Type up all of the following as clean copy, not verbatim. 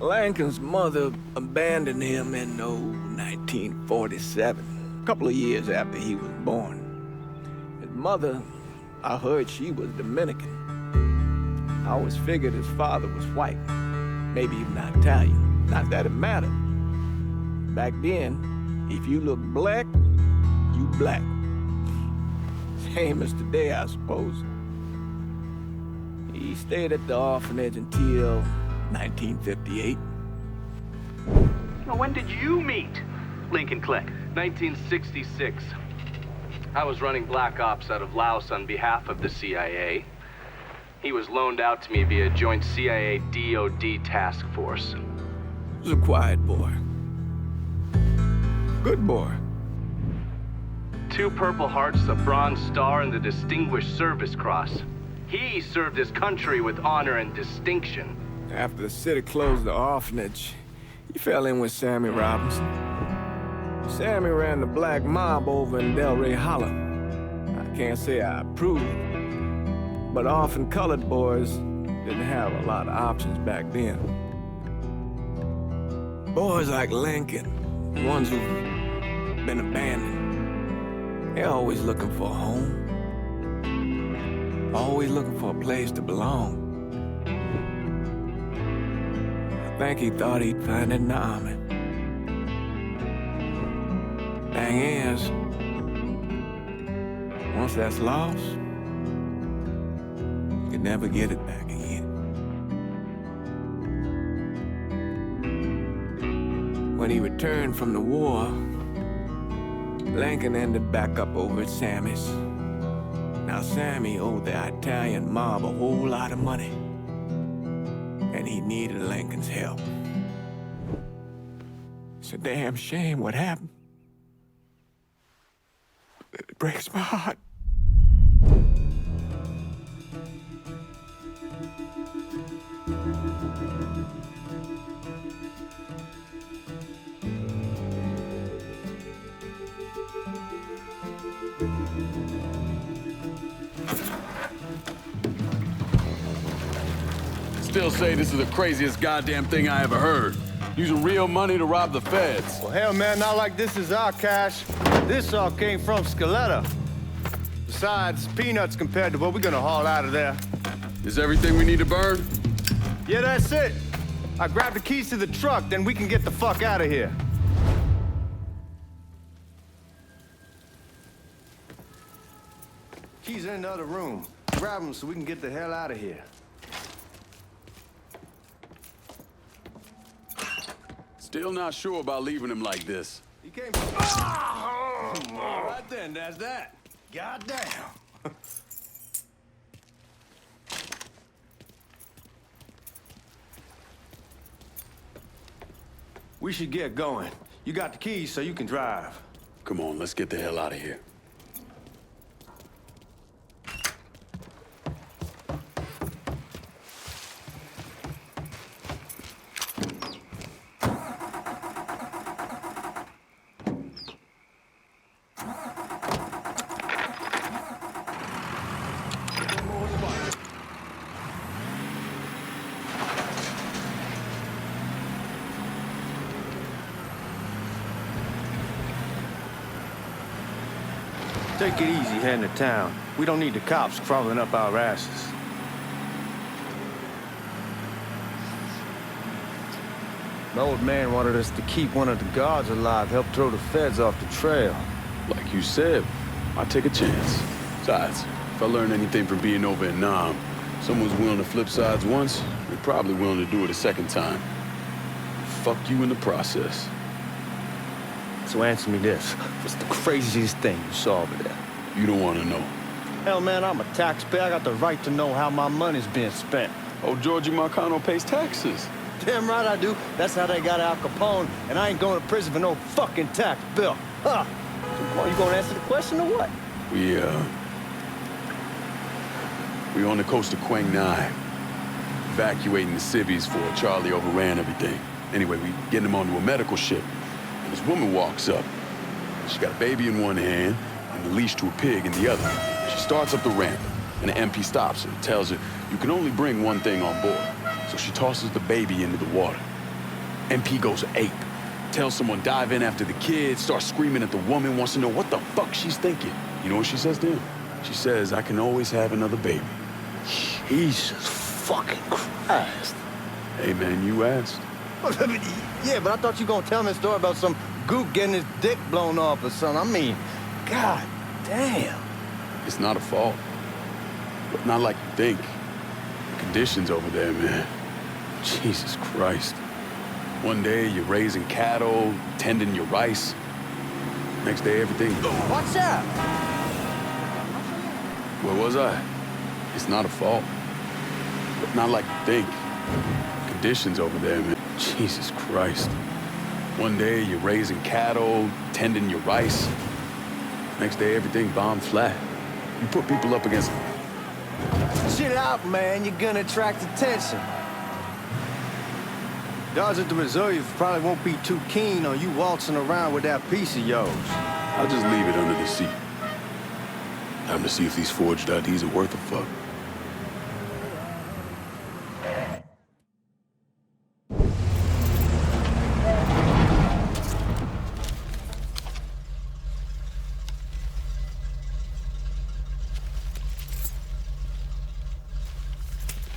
Lincoln's mother abandoned him in 1947, a couple of years after he was born. His mother, I heard she was Dominican. I always figured his father was white, maybe even Italian. Not that it mattered. Back then, if you look black, you black. Same as today, I suppose. He stayed at the orphanage until 1958. Now, when did you meet Lincoln Click? 1966. I was running Black Ops out of Laos on behalf of the CIA. He was loaned out to me via joint CIA-DOD task force. He was a quiet boy. Good boy. 2 Purple Hearts, a Bronze Star, and the Distinguished Service Cross. He served his country with honor and distinction. After the city closed the orphanage, he fell in with Sammy Robinson. Sammy ran the black mob over in Delray Hollow. I can't say I approve, but orphan colored boys didn't have a lot of options back then. Boys like Lincoln, the ones who've been abandoned, they're always looking for a home. Always looking for a place to belong. I think he thought he'd find it in the army. Thing is, once that's lost, you can never get it back again. When he returned from the war, Lincoln ended back up over at Sammy's. Now, Sammy owed the Italian mob a whole lot of money, and he needed Lincoln's help. It's a damn shame what happened. It breaks my heart. Still say this is the craziest goddamn thing I ever heard. Using real money to rob the feds. Well, hell, man, not like this is our cash. This all came from Scaletta. Besides, peanuts compared to what we're gonna haul out of there. Is everything we need to burn? Yeah, that's it. I grabbed the keys to the truck, then we can get the fuck out of here. Keys are in the other room. Grab them so we can get the hell out of here. Still not sure about leaving him like this. He came from... Oh! All right then, that's that. Goddamn. We should get going. You got the keys so you can drive. Come on, let's get the hell out of here. Take it easy heading to town. We don't need the cops crawling up our asses. The old man wanted us to keep one of the guards alive, help throw the feds off the trail. Like you said, I take a chance. Besides, if I learn anything from being over in Nam, someone's willing to flip sides once, they're probably willing to do it a second time. Fuck you in the process. So answer me this. What's the craziest thing you saw over there? You don't want to know. Hell, man, I'm a taxpayer. I got the right to know how my money's being spent. Oh, Georgie Marcano pays taxes. Damn right I do. That's how they got Al Capone, and I ain't going to prison for no fucking tax bill. Huh. So, you gonna answer the question or what? We on the coast of Quang Nai, evacuating the civvies for Charlie overran everything. Anyway, we getting him onto a medical ship. And this woman walks up. She got a baby in one hand and the leash to a pig in the other. She starts up the ramp, and the MP stops her, tells her, you can only bring one thing on board. So she tosses the baby into the water. MP goes ape. Tells someone dive in after the kids, starts screaming at the woman, wants to know what the fuck she's thinking. You know what she says to him? She says, I can always have another baby. Jesus fucking Christ. Hey man, you asked. Yeah, but I thought you were gonna tell me a story about some gook getting his dick blown off or something. I mean, god damn. It's not a fault. But not like you think. The conditions over there, man. Jesus Christ. One day you're raising cattle, tending your rice. Next day everything... What's up? Where was I? It's not a fault. But not like you think. Conditions over there, man. Jesus Christ. One day you're raising cattle, tending your rice. Next day everything bombed flat. You put people up against... Chill out, man. You're gonna attract attention. Guards at the Missouri probably won't be too keen on you waltzing around with that piece of yours. I'll just leave it under the seat. Time to see if these forged IDs are worth a fuck.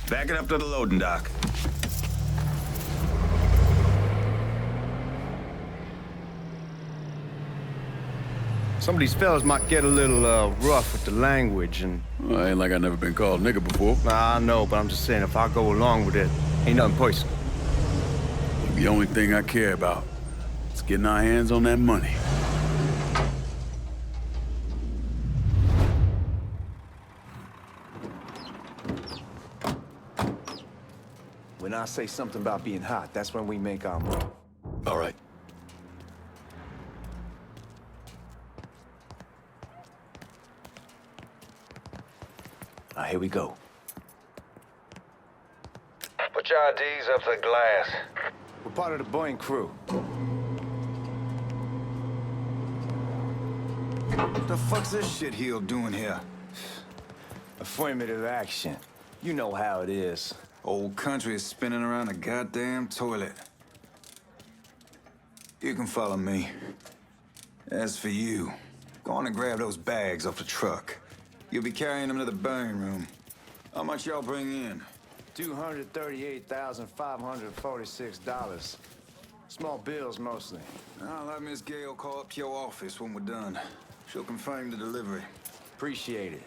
Back it up to the loading dock. Some of these fellas might get a little rough with the language and... Well, ain't like I never been called nigga before. Nah, I know, but I'm just saying if I go along with it, ain't nothing personal. The only thing I care about is getting our hands on that money. When I say something about being hot, that's when we make our move. All right. Here we go. Put your IDs up to the glass. We're part of the Boeing crew. What the fuck's this shitheel doing here? Affirmative action. You know how it is. Old country is spinning around a goddamn toilet. You can follow me. As for you, go on and grab those bags off the truck. You'll be carrying them to the burning room. How much y'all bring in? $238,546. Small bills, mostly. I'll have Miss Gale call up your office when we're done. She'll confirm the delivery. Appreciate it.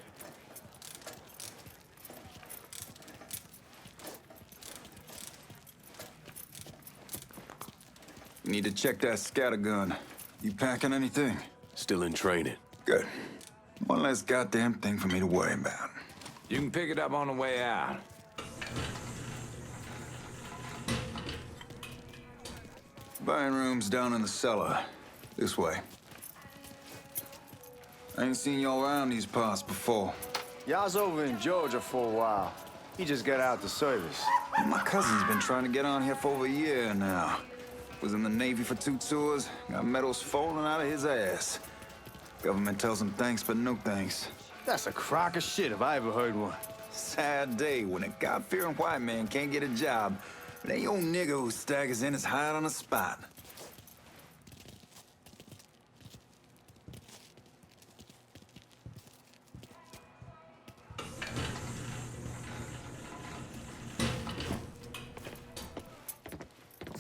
You need to check that scatter gun. You packing anything? Still in training. Good. One less goddamn thing for me to worry about. You can pick it up on the way out. Buying room's down in the cellar. This way. I ain't seen y'all around these parts before. Y'all's over in Georgia for a while. He just got out the service. My cousin's been trying to get on here for over a year now. Was in the Navy for 2 tours, got medals falling out of his ass. Government tells him thanks, but no thanks. That's a crock of shit if I ever heard one. Sad day when a God-fearing white man can't get a job, but ain't old nigga who staggers in is hired on the spot.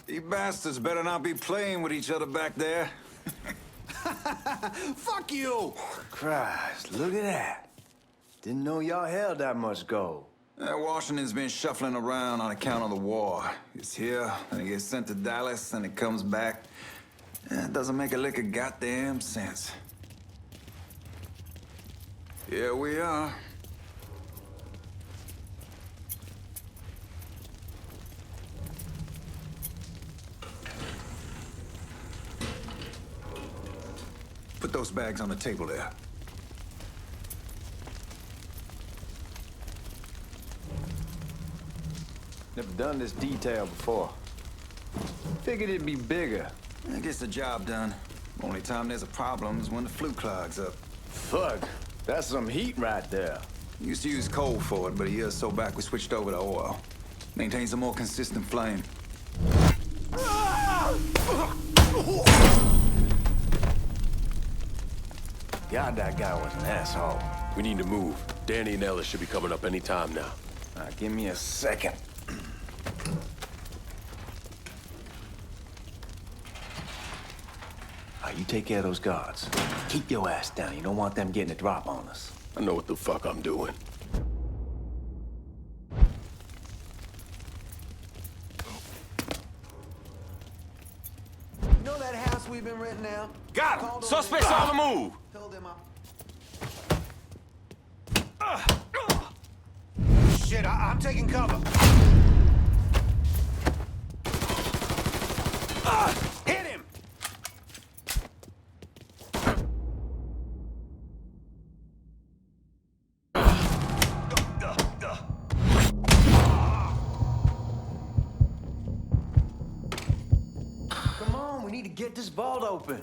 You bastards better not be playing with each other back there. Fuck you! Christ, look at that. Didn't know y'all held that much gold. Washington's been shuffling around on account of the war. It's here, then it gets sent to Dallas, then it comes back. It doesn't make a lick of goddamn sense. Here we are. Put those bags on the table there. Never done this detail before. Figured it'd be bigger. It gets the job done. Only time there's a problem is when the flue clogs up. Fuck, that's some heat right there. Used to use coal for it, but a year or so back we switched over to oil. Maintains a more consistent flame. Ah! God, that guy was an asshole. We need to move. Danny and Ellis should be coming up any time now. Give me a second. You take care of those guards. Keep your ass down. You don't want them getting a drop on us. I know what the fuck I'm doing. You know that house we've been renting out? Got him! Suspects on the move! Told them up. Shit, I'm taking cover. Hit him! Come on, we need to get this vault open.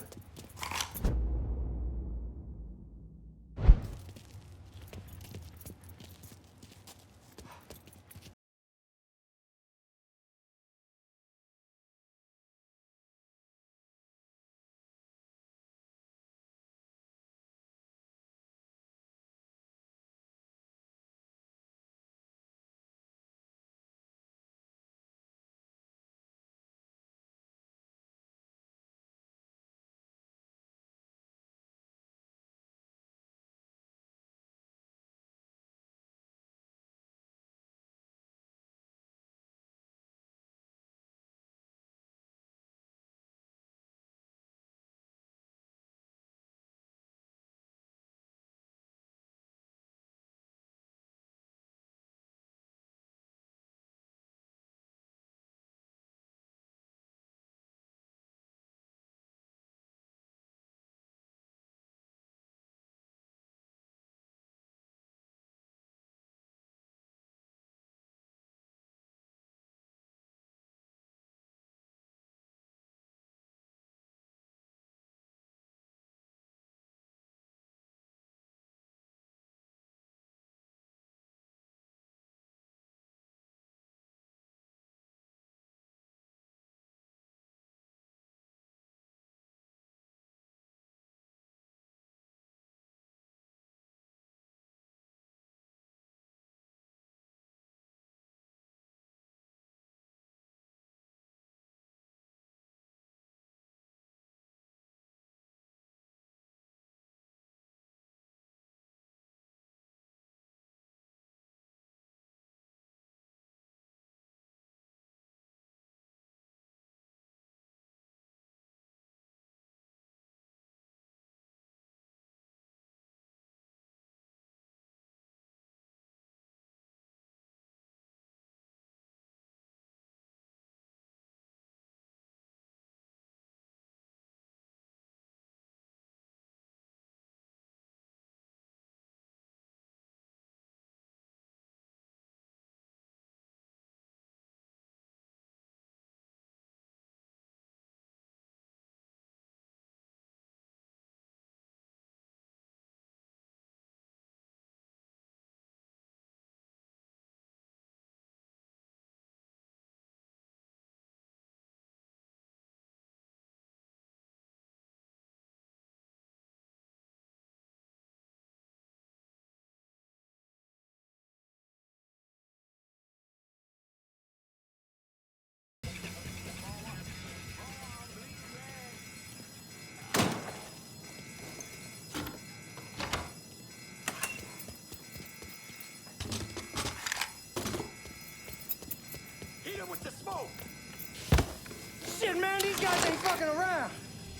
Shit, man, these guys ain't fucking around.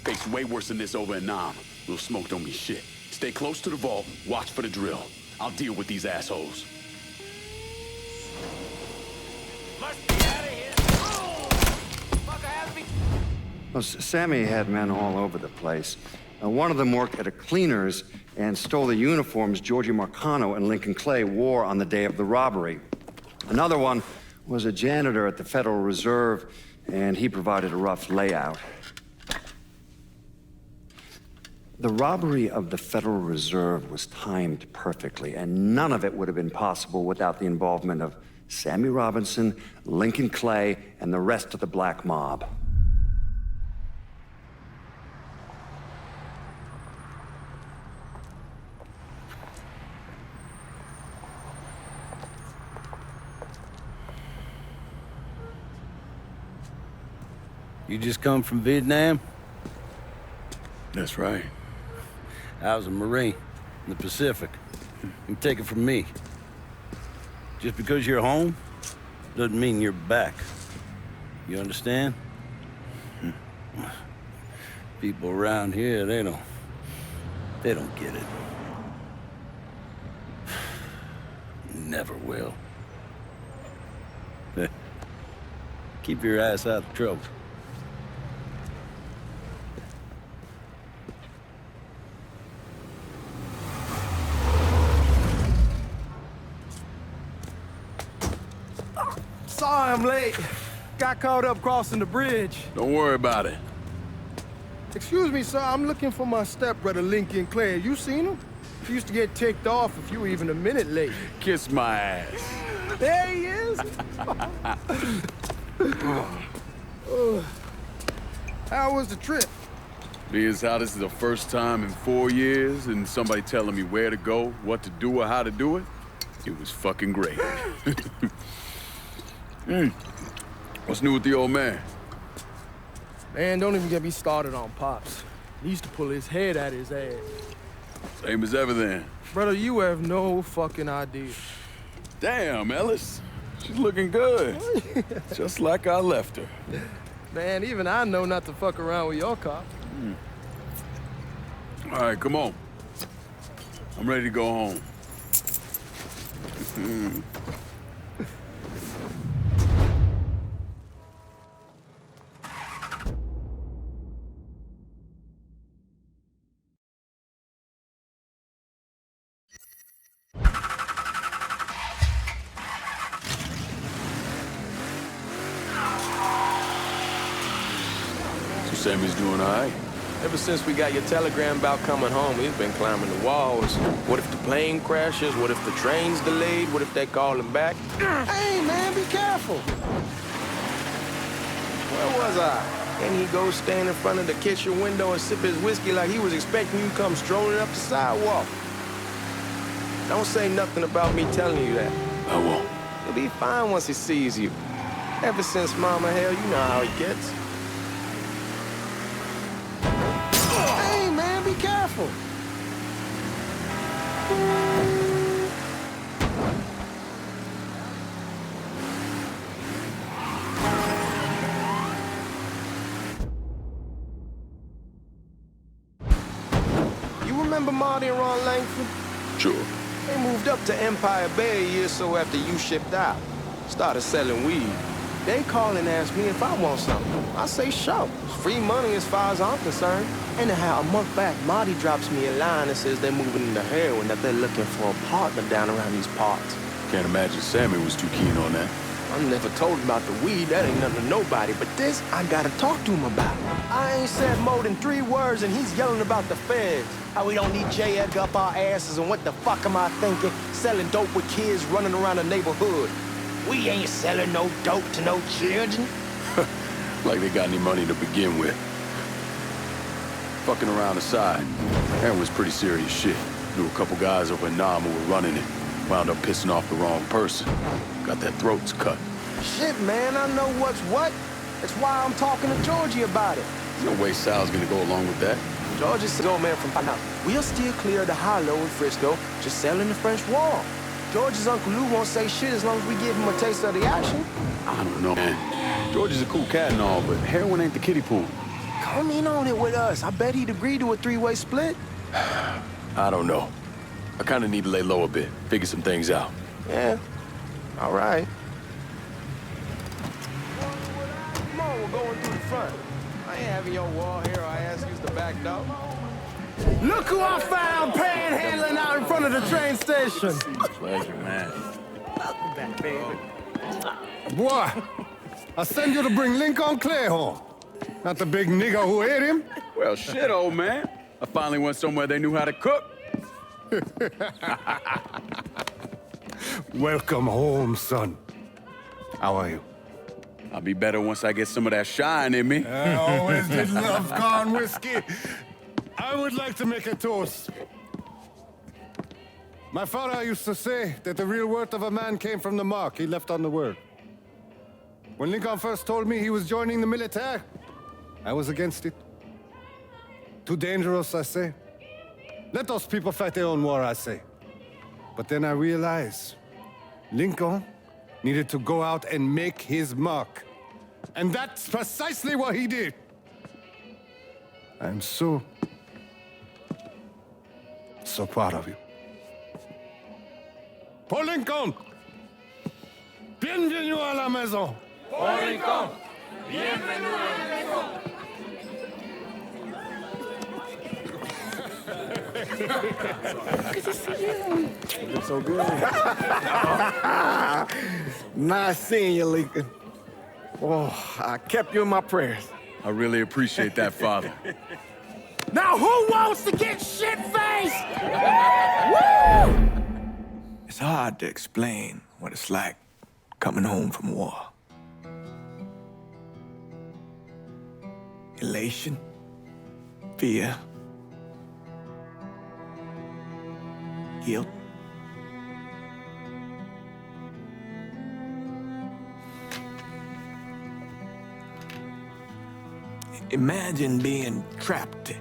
It's way worse than this over in Nam. Little smoke don't mean shit. Stay close to the vault, watch for the drill. I'll deal with these assholes. Must be out of here. Oh! Fucker has me. Well, Sammy had men all over the place. One of them worked at a cleaner's and stole the uniforms Georgie Marcano and Lincoln Clay wore on the day of the robbery. Another one was a janitor at the Federal Reserve, and he provided a rough layout. The robbery of the Federal Reserve was timed perfectly, and none of it would have been possible without the involvement of Sammy Robinson, Lincoln Clay, and the rest of the black mob. You just come from Vietnam? That's right. I was a Marine in the Pacific. You take it from me. Just because you're home doesn't mean you're back. You understand? People around here, they don't get it. Never will. Keep your ass out of trouble. Sorry I'm late. Got caught up crossing the bridge. Don't worry about it. Excuse me, sir. I'm looking for my stepbrother, Lincoln Clay. You seen him? He used to get ticked off if you were even a minute late. Kiss my ass. There he is. How was the trip? Being as how this is the first time in 4 years and somebody telling me where to go, what to do, or how to do it, it was fucking great. What's new with the old man? Man, don't even get me started on Pops. He used to pull his head out his ass. Same as ever then. Brother, you have no fucking idea. Damn, Ellis. She's looking good. Just like I left her. Man, even I know not to fuck around with your cop. All right, come on. I'm ready to go home. Sammy's doing all right. Ever since we got your telegram about coming home, he's been climbing the walls. What if the plane crashes? What if the train's delayed? What if they call him back? Hey, man, be careful. Where was I? And he go stand in front of the kitchen window and sip his whiskey like he was expecting you to come strolling up the sidewalk. Don't say nothing about me telling you that. I won't. He'll be fine once he sees you. Ever since Mama Hell, you know how he gets. Be careful. You remember Marty and Ron Langford? Sure. They moved up to Empire Bay a year or so after you shipped out. Started selling weed. They call and ask me if I want something. I say, sure. It's free money as far as I'm concerned. Anyhow, a month back, Marty drops me a line that says they're moving into heroin, that they're looking for a partner down around these parts. Can't imagine Sammy was too keen on that. I never told him about the weed. That ain't nothing to nobody. But this, I gotta talk to him about. I ain't said more than 3 words, and he's yelling about the feds. How we don't need J. Edgar up our asses, and what the fuck am I thinking? Selling dope with kids running around the neighborhood. We ain't selling no dope to no children. Like they got any money to begin with. Fucking around aside, heroin was pretty serious shit. Knew a couple guys over in Nam who were running it. Wound up pissing off the wrong person. Got their throats cut. Shit, man, I know what's what. That's why I'm talking to Georgie about it. There's no way Sal's gonna go along with that. Georgie said, old man from Panama, we'll still clear the hollow in Frisco, just selling the French Wall. George's Uncle Lou won't say shit as long as we give him a taste of the action. I don't know, man. George is a cool cat and all, but heroin ain't the kiddie pool. Come in on it with us. I bet he'd agree to a 3-way split. I don't know. I kind of need to lay low a bit, figure some things out. Yeah, all right. Come on, we're going through the front. I ain't having your wall here. I asked you the back door. Look who I found panhandling out in front of the train station. Pleasure, man. Welcome back, baby. Boy, I send you to bring Lincoln Clay home. Not the big nigga who ate him. Well, shit, old man. I finally went somewhere they knew how to cook. Welcome home, son. How are you? I'll be better once I get some of that shine in me. I always did love corn whiskey. I would like to make a toast. My father used to say that the real worth of a man came from the mark he left on the world. When Lincoln first told me he was joining the military, I was against it. Too dangerous, I say. Let those people fight their own war, I say. But then I realized Lincoln needed to go out and make his mark. And that's precisely what he did. I'm so proud of you. Paul Lincoln! Bienvenue à la maison! Paul Lincoln! Bienvenue à la maison! Good to see you. It's so good. Nice seeing you, Lincoln. Oh, I kept you in my prayers. I really appreciate that, Father. Now who wants to get shit-faced? Woo! It's hard to explain what it's like coming home from war. Elation, fear, guilt. Imagine being trapped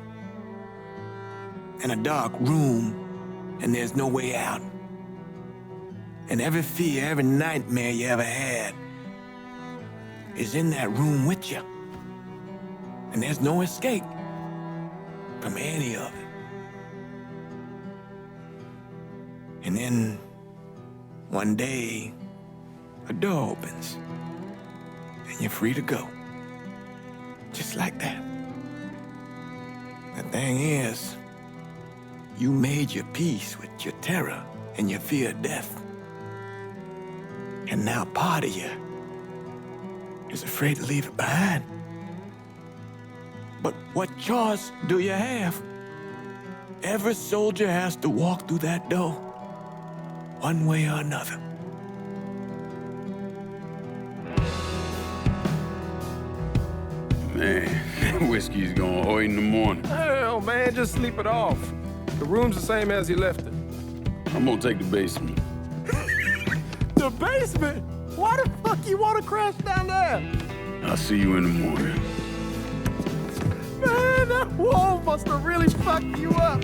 in a dark room and there's no way out. And every fear, every nightmare you ever had is in that room with you. And there's no escape from any of it. And then one day, a door opens and you're free to go. Just like that. The thing is, you made your peace with your terror and your fear of death. And now part of you is afraid to leave it behind. But what choice do you have? Every soldier has to walk through that door, one way or another. Man, whiskey's gonna hoy in the morning. Hell, man, just sleep it off. The room's the same as you left it. I'm gonna take the basement. The basement? Why the fuck you want to crash down there? I'll see you in the morning. Man, that wall must have really fucked you up.